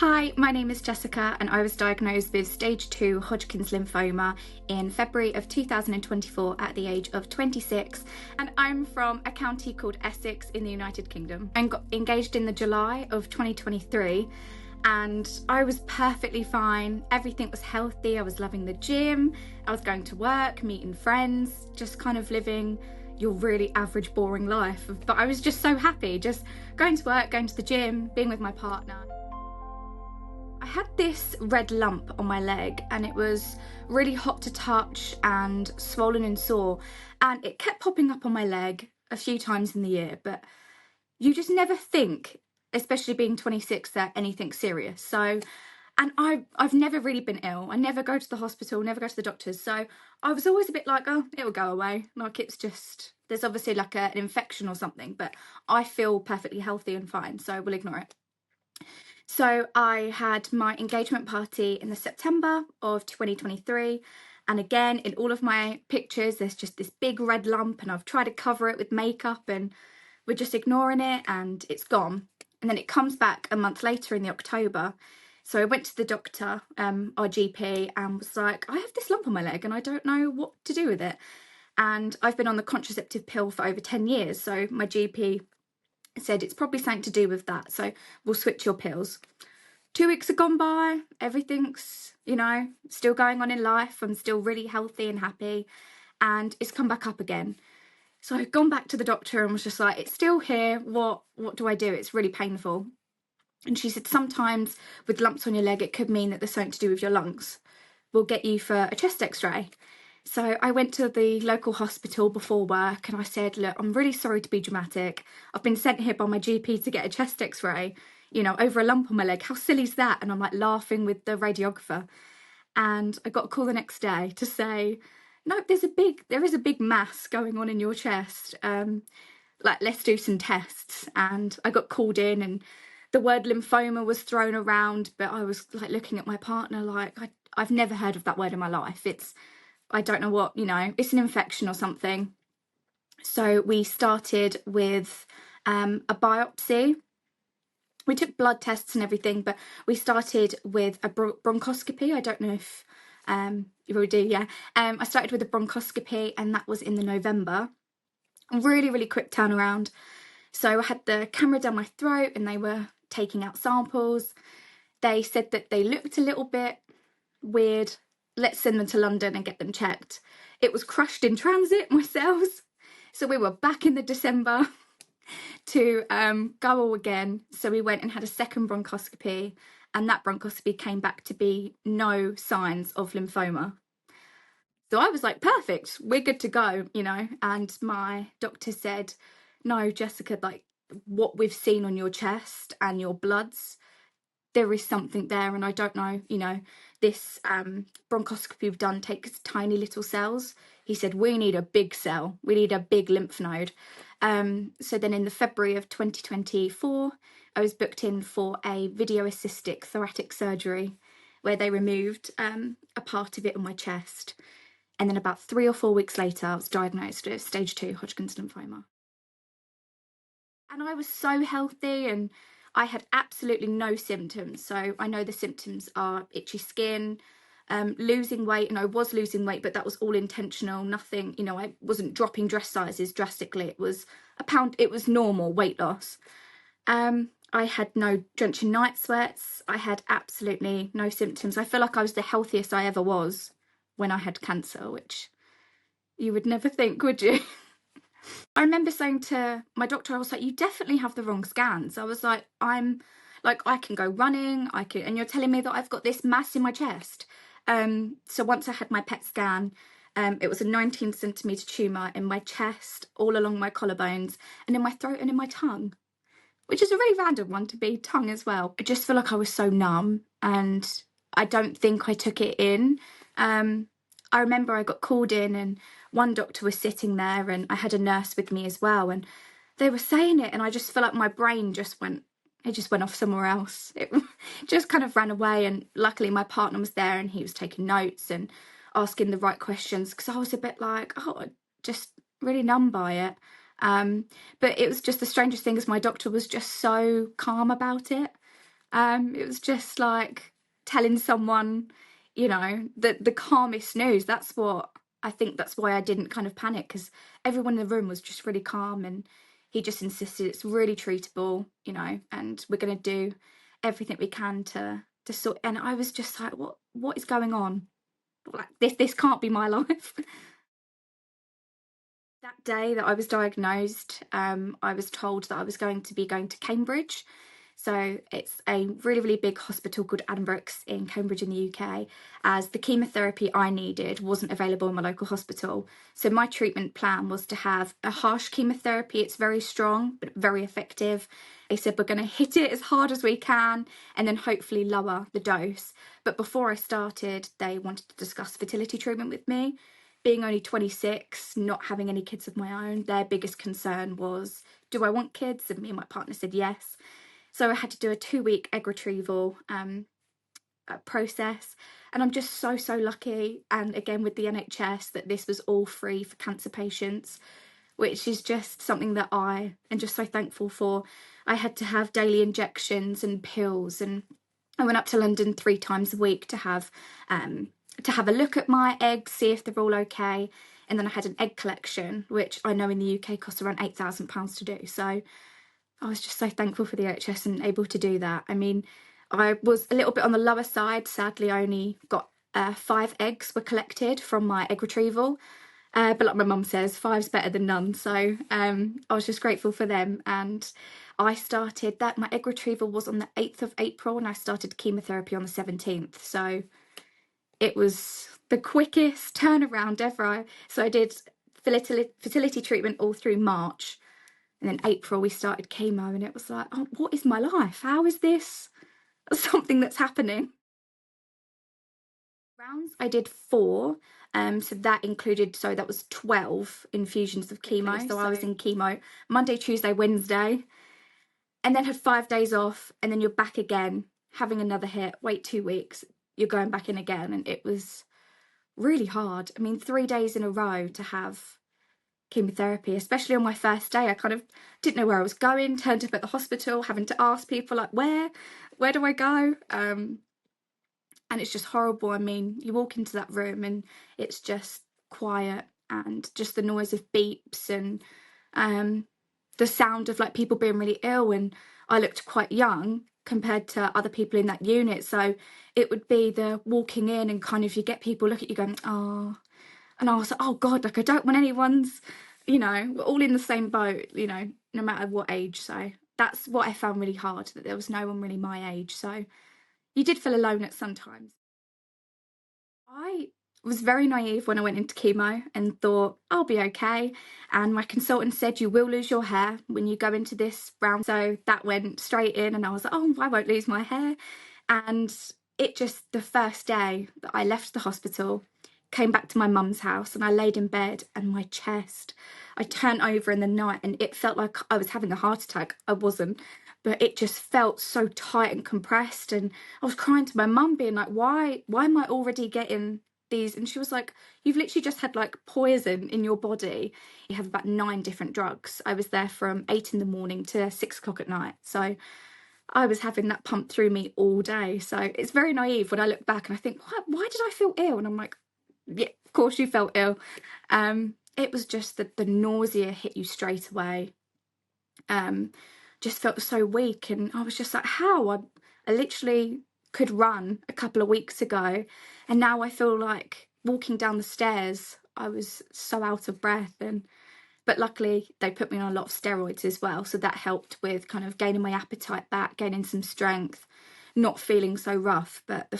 Hi, my name is Jessica and I was diagnosed with stage 2 Hodgkin's lymphoma in February of 2024 at the age of 26, and I'm from a county called Essex in the United Kingdom. I got engaged in the July of 2023 and I was perfectly fine. Everything was healthy. I was loving the gym, I was going to work, meeting friends, just kind of living your really average boring life. But I was just so happy, just going to work, going to the gym, being with my partner. I had this red lump on my leg and it was really hot to touch and swollen and sore, and it kept popping up on my leg a few times in the year, but you just never think, especially being 26, that anything's serious. So, and I've never really been ill. I never go to the hospital, never go to the doctors. So I was always a bit like, oh, it'll go away. Like, it's just, there's obviously like an infection or something, but I feel perfectly healthy and fine, so we'll ignore it. So I had my engagement party in the September of 2023, and again, in all of my pictures there's just this big red lump, and I've tried to cover it with makeup and we're just ignoring it and it's gone. And then it comes back a month later in the October. So I went to the doctor, our GP, and was like, I have this lump on my leg and I don't know what to do with it. And I've been on the contraceptive pill for over 10 years, so my GP said it's probably something to do with that, so we'll switch your pills. 2 weeks have gone by, everything's, still going on in life. I'm still really healthy and happy, and it's come back up again. So I've gone back to the doctor and was just like, it's still here, what do I do? It's really painful. And she said, sometimes with lumps on your leg, it could mean that there's something to do with your lungs. We'll get you for a chest x-ray. So I went to the local hospital before work and I said, look, I'm really sorry to be dramatic. I've been sent here by my GP to get a chest x-ray, over a lump on my leg. How silly is that? And I'm like laughing with the radiographer. And I got a call the next day to say, no, there is a big mass going on in your chest. Let's do some tests. And I got called in and the word lymphoma was thrown around, but I was like looking at my partner like, I've never heard of that word in my life. I don't know what, it's an infection or something. So we started with a biopsy. We took blood tests and everything, but we started with a bronchoscopy. I don't know if you already do, yeah. I started with a bronchoscopy and that was in the November. Really, really quick turnaround. So I had the camera down my throat and they were taking out samples. They said that they looked a little bit weird. Let's send them to London and get them checked. It was crushed in transit, my cells. So we were back in the December to go all again. So we went and had a second bronchoscopy, and that bronchoscopy came back to be no signs of lymphoma. So I was like, perfect, we're good to go, and my doctor said, no, Jessica, like what we've seen on your chest and your bloods, there is something there, and I don't know, this bronchoscopy we've done takes tiny little cells. He said, we need a big cell, we need a big lymph node. So then in the February of 2024, I was booked in for a video-assisted thoracic surgery where they removed a part of it on my chest. And then about 3 or 4 weeks later, I was diagnosed with stage 2 Hodgkin's lymphoma. And I was so healthy and I had absolutely no symptoms. So I know the symptoms are itchy skin, losing weight, and I was losing weight, but that was all intentional. Nothing, I wasn't dropping dress sizes drastically. It was a pound, it was normal weight loss. I had no drenching night sweats. I had absolutely no symptoms. I feel like I was the healthiest I ever was when I had cancer, which you would never think, would you? I remember saying to my doctor, I was like, you definitely have the wrong scans. I was like, I can go running, and you're telling me that I've got this mass in my chest. So once I had my PET scan, it was a 19 centimetre tumour in my chest, all along my collarbones, and in my throat and in my tongue, which is a really random one to be tongue as well. I just feel like I was so numb and I don't think I took it in. I remember I got called in and one doctor was sitting there and I had a nurse with me as well, and they were saying it and I just feel like my brain just went off somewhere else. It just kind of ran away, and luckily my partner was there and he was taking notes and asking the right questions, because I was a bit like, just really numb by it. But it was just the strangest thing is my doctor was just so calm about it. It was just like telling someone, you know, the calmest news. That's what I think, that's why I didn't kind of panic, because everyone in the room was just really calm, and he just insisted it's really treatable, you know, and we're going to do everything we can to sort. And I was just like, what is going on? Like, this can't be my life. That day that I was diagnosed, I was told that I was going to be going to Cambridge. So it's a really, really big hospital called Addenbrooke's in Cambridge in the UK, as the chemotherapy I needed wasn't available in my local hospital. So my treatment plan was to have a harsh chemotherapy. It's very strong, but very effective. They said we're going to hit it as hard as we can and then hopefully lower the dose. But before I started, they wanted to discuss fertility treatment with me. Being only 26, not having any kids of my own, their biggest concern was, do I want kids? And me and my partner said yes. So I had to do a 2-week egg retrieval process. And I'm just so lucky. And again, with the NHS, that this was all free for cancer patients, which is just something that I am just so thankful for. I had to have daily injections and pills, and I went up to London 3 times a week to have a look at my eggs, see if they're all okay. And then I had an egg collection, which I know in the UK costs around £8,000 to do. So I was just so thankful for the NHS and able to do that. I mean, I was a little bit on the lower side. Sadly, I only got 5 eggs were collected from my egg retrieval. But like my mum says, 5's better than none. So I was just grateful for them. And I started that. My egg retrieval was on the 8th of April, and I started chemotherapy on the 17th. So it was the quickest turnaround ever. So I did fertility treatment all through March. And then April we started chemo, and it was like, oh, what is my life? How is this something that's happening? Rounds, I did 4. So that included, so that was 12 infusions of chemo. So I was in chemo Monday, Tuesday, Wednesday, and then had 5 days off, and then you're back again, having another hit, wait 2 weeks, you're going back in again. And it was really hard. I mean, 3 days in a row to have chemotherapy, especially on my first day. I kind of didn't know where I was going, turned up at the hospital, having to ask people like, where do I go? And it's just horrible. I mean, you walk into that room and it's just quiet, and just the noise of beeps and the sound of like people being really ill. And I looked quite young compared to other people in that unit, so it would be the walking in and kind of you get people look at you going, oh. And I was like, oh God, like I don't want anyone's, you know, we're all in the same boat, you know, no matter what age. So that's what I found really hard, that there was no one really my age. So you did feel alone at some times. I was very naive when I went into chemo and thought I'll be okay. And my consultant said you will lose your hair when you go into this round. So that went straight in, and I was like, oh, I won't lose my hair. And it just, the first day that I left the hospital, came back to my mum's house, and I laid in bed, and my chest, I turned over in the night, and it felt like I was having a heart attack. I wasn't, but it just felt so tight and compressed. And I was crying to my mum, being like, why am I already getting these? And she was like, you've literally just had like poison in your body. You have about 9 different drugs. I was there from 8 in the morning to 6 o'clock at night. So I was having that pumped through me all day. So it's very naive when I look back and I think, why did I feel ill? And I'm like, yeah, of course you felt ill. It was just that the nausea hit you straight away. Just felt so weak, and I was just like, how? I literally could run a couple of weeks ago, and now I feel like walking down the stairs, I was so out of breath. But luckily they put me on a lot of steroids as well, so that helped with kind of gaining my appetite back, gaining some strength, not feeling so rough. But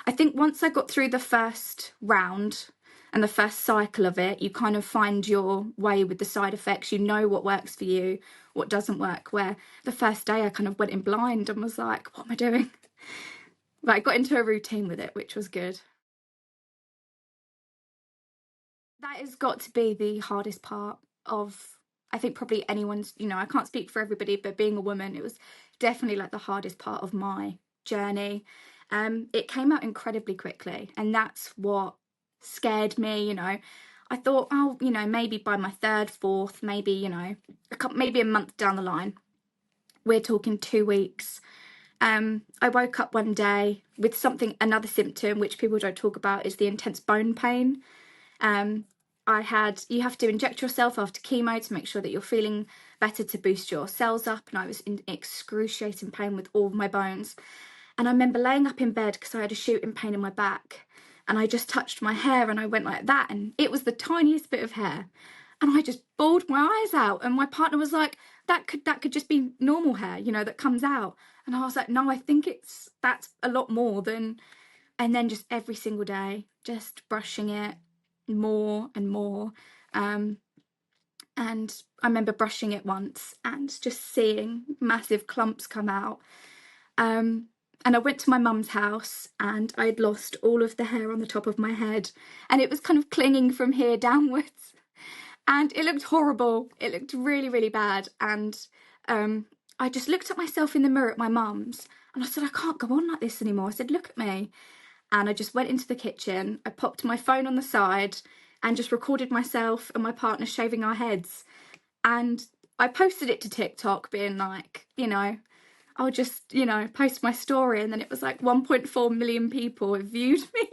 I think once I got through the first round and the first cycle of it, you kind of find your way with the side effects. You know what works for you, what doesn't work. Where the first day I kind of went in blind and was like, what am I doing? But I got into a routine with it, which was good. That has got to be the hardest part of, I think, probably anyone's, you know, I can't speak for everybody, but being a woman, it was definitely like the hardest part of my journey. It came out incredibly quickly, and that's what scared me, you know. I thought, oh, you know, maybe by my 3rd, 4th, maybe, you know, maybe a month down the line. We're talking 2 weeks. I woke up one day with another symptom which people don't talk about, is the intense bone pain. You have to inject yourself after chemo to make sure that you're feeling better, to boost your cells up, and I was in excruciating pain with all of my bones. And I remember laying up in bed because I had a shooting pain in my back, and I just touched my hair and I went like that, and it was the tiniest bit of hair, and I just bawled my eyes out, and my partner was like, that could just be normal hair, you know, that comes out. And I was like, no, I think that's a lot more than. And then just every single day, just brushing it more and more. And I remember brushing it once and just seeing massive clumps come out. And I went to my mum's house, and I'd lost all of the hair on the top of my head, and it was kind of clinging from here downwards. And it looked horrible. It looked really, really bad. And I just looked at myself in the mirror at my mum's, and I said, I can't go on like this anymore. I said, look at me. And I just went into the kitchen, I popped my phone on the side and just recorded myself and my partner shaving our heads. And I posted it to TikTok, being like, you know, I'll just, you know, post my story. And then it was like 1.4 million people have viewed me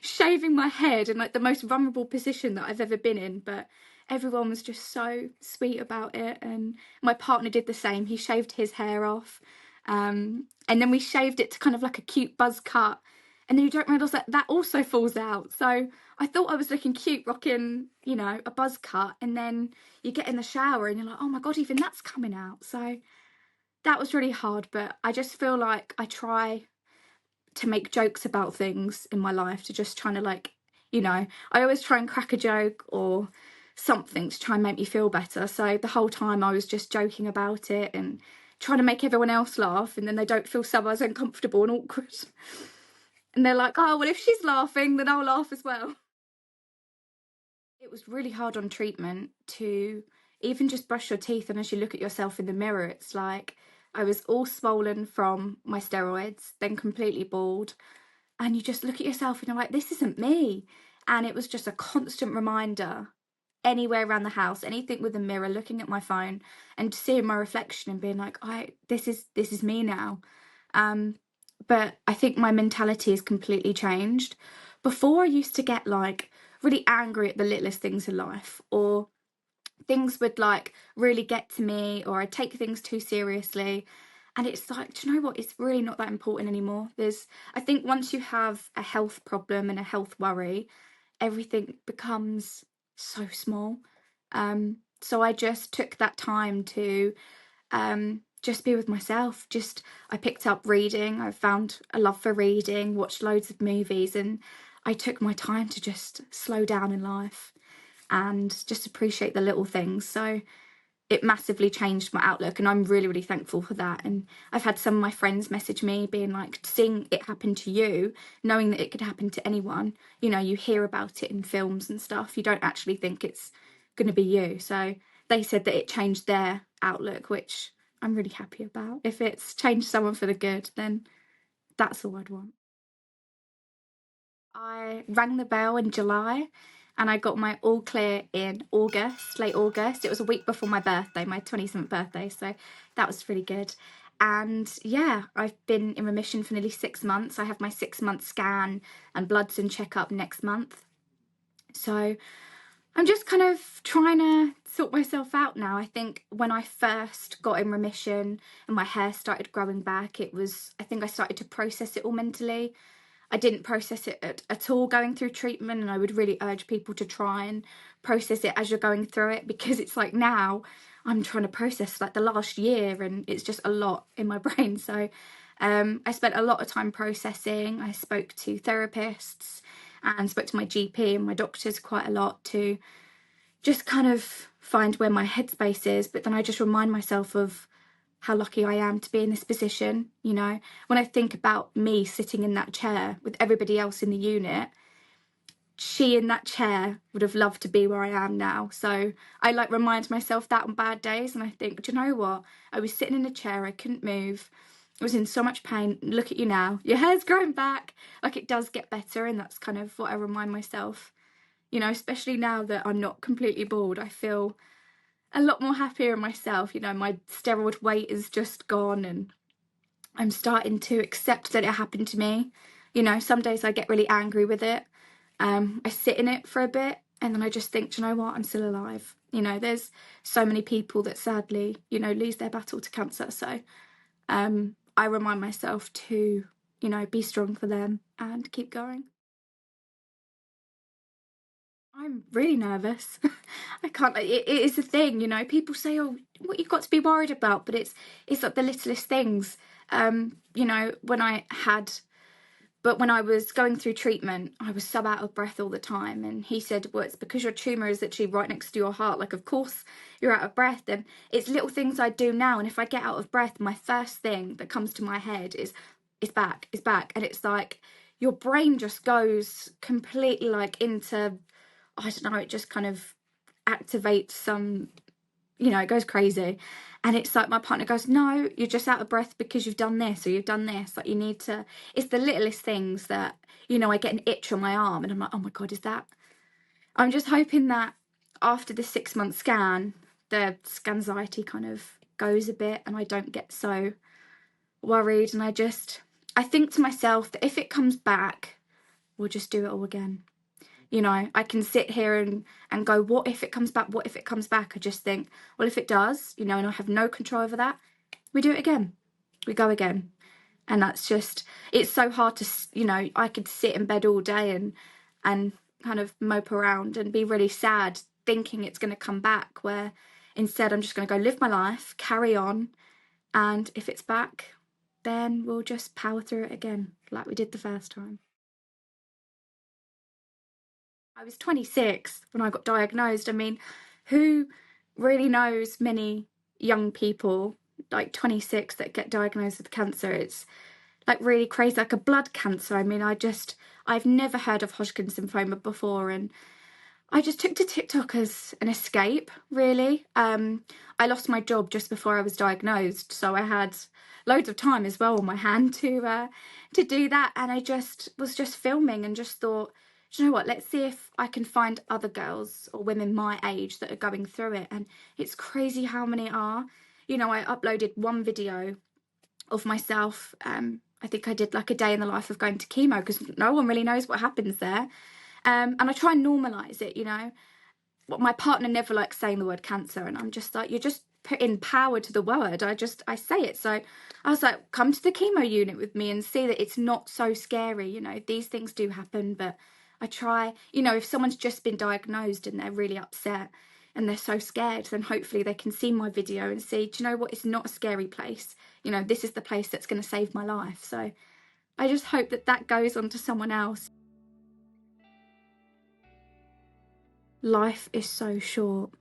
shaving my head in like the most vulnerable position that I've ever been in. But everyone was just so sweet about it. And my partner did the same. He shaved his hair off. And then we shaved it to kind of like a cute buzz cut. And then you don't realise that also falls out. So I thought I was looking cute rocking, you know, a buzz cut. And then you get in the shower and you're like, oh my God, even that's coming out. So that was really hard. But I just feel like I try to make jokes about things in my life, to just trying to, like, you know, I always try and crack a joke or something to try and make me feel better. So the whole time I was just joking about it and trying to make everyone else laugh, and then they don't feel so as uncomfortable and awkward. And they're like, oh, well, if she's laughing, then I'll laugh as well. It was really hard on treatment to even just brush your teeth, and as you look at yourself in the mirror, it's like I was all swollen from my steroids, then completely bald, and you just look at yourself and you're like, this isn't me. And it was just a constant reminder, anywhere around the house, anything with a mirror, looking at my phone and seeing my reflection and being like, this is me now. But I think my mentality has completely changed. Before, I used to get like really angry at the littlest things in life, or things would like really get to me, or I'd take things too seriously. And it's like, do you know what? It's really not that important anymore. I think once you have a health problem and a health worry, everything becomes so small. So I just took that time to just be with myself. I picked up reading. I found a love for reading, watched loads of movies, and I took my time to just slow down in life and just appreciate the little things. So it massively changed my outlook, and I'm really, really thankful for that. And I've had some of my friends message me being like, seeing it happen to you, knowing that it could happen to anyone, you know, you hear about it in films and stuff, you don't actually think it's going to be you. So they said that it changed their outlook, which I'm really happy about. If it's changed someone for the good, then that's all I'd want. I rang the bell in July, and I got my all clear in August, late August. It was a week before my birthday, my 27th birthday, so that was really good. And yeah, I've been in remission for nearly 6 months. I have my 6-month scan and bloods and checkup next month. So I'm just kind of trying to sort myself out now. I think when I first got in remission and my hair started growing back, I think I started to process it all mentally. I didn't process it at all going through treatment, and I would really urge people to try and process it as you're going through it, because it's like now I'm trying to process like the last year, and it's just a lot in my brain. So I spent a lot of time processing. I spoke to therapists and spoke to my GP and my doctors quite a lot to just kind of find where my headspace is. But then I just remind myself of how lucky I am to be in this position. You know, when I think about me sitting in that chair with everybody else in the unit, she in that chair would have loved to be where I am now. So I like remind myself that on bad days, and I think, do you know what? I was sitting in a chair, I couldn't move, I was in so much pain. Look at you now, your hair's growing back. Like, it does get better, and that's kind of what I remind myself. You know, especially now that I'm not completely bald, I feel a lot more happier in myself. You know, my steroid weight is just gone, and I'm starting to accept that it happened to me. You know, some days I get really angry with it. I sit in it for a bit and then I just think, do you know what, I'm still alive. You know, there's so many people that sadly, you know, lose their battle to cancer. So I remind myself to, you know, be strong for them and keep going. I'm really nervous. I can't. It is a thing, you know. People say, "Oh, what you've got to be worried about," but it's like the littlest things. You know, when I was going through treatment, I was so out of breath all the time, and he said, "Well, it's because your tumor is actually right next to your heart. Like, of course you're out of breath." And it's little things I do now, and if I get out of breath, my first thing that comes to my head is, "It's back, it's back," and it's like your brain just goes completely like into, I don't know, it just kind of activates some, you know, it goes crazy. And it's like my partner goes, "No, you're just out of breath because you've done this or you've done this. Like, you need to," it's the littlest things that, you know, I get an itch on my arm and I'm like, oh my God, is that? I'm just hoping that after the 6-month scan, the anxiety kind of goes a bit and I don't get so worried. And I think to myself that if it comes back, we'll just do it all again. You know, I can sit here and go, what if it comes back? What if it comes back? I just think, well, if it does, you know, and I have no control over that, we do it again. We go again. And that's just, it's so hard to, you know, I could sit in bed all day and kind of mope around and be really sad thinking it's going to come back, where instead I'm just going to go live my life, carry on. And if it's back, then we'll just power through it again like we did the first time. I was 26 when I got diagnosed. I mean, who really knows many young people like 26 that get diagnosed with cancer? It's like really crazy, like a blood cancer. I mean, I've never heard of Hodgkin's lymphoma before, and I just took to TikTok as an escape, really. I lost my job just before I was diagnosed, so I had loads of time as well on my hand to do that. And I just was just filming and just thought, "Do you know what? Let's see if I can find other girls or women my age that are going through it." And it's crazy how many are. You know, I uploaded one video of myself. I think I did like a day in the life of going to chemo because no one really knows what happens there. And I try and normalise it, you know. My partner never likes saying the word cancer, and I'm just like, you're just putting power to the word. I say it. So I was like, come to the chemo unit with me and see that it's not so scary. You know, these things do happen, but I try, you know, if someone's just been diagnosed and they're really upset and they're so scared, then hopefully they can see my video and see, do you know what, it's not a scary place. You know, this is the place that's going to save my life. So I just hope that that goes on to someone else. Life is so short.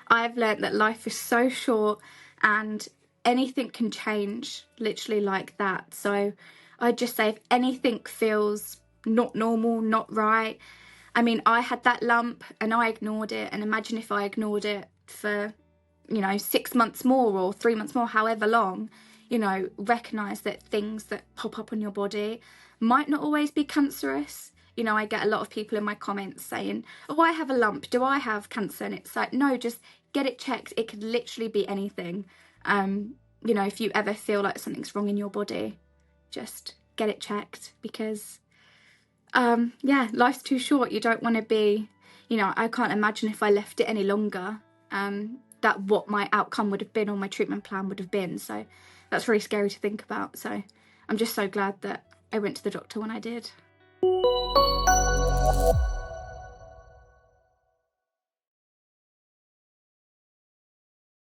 I've learnt that life is so short and anything can change literally like that. So I'd just say if anything feels not normal, not right. I mean, I had that lump and I ignored it, and imagine if I ignored it for, you know, 6 months more or 3 months more, however long. You know, recognise that things that pop up on your body might not always be cancerous. You know, I get a lot of people in my comments saying, "Oh, I have a lump, do I have cancer?" And it's like, no, just get it checked. It could literally be anything. You know, if you ever feel like something's wrong in your body, just get it checked, because yeah, life's too short. You don't want to be, you know, I can't imagine if I left it any longer, that what my outcome would have been or my treatment plan would have been. So that's really scary to think about. So I'm just so glad that I went to the doctor when I did.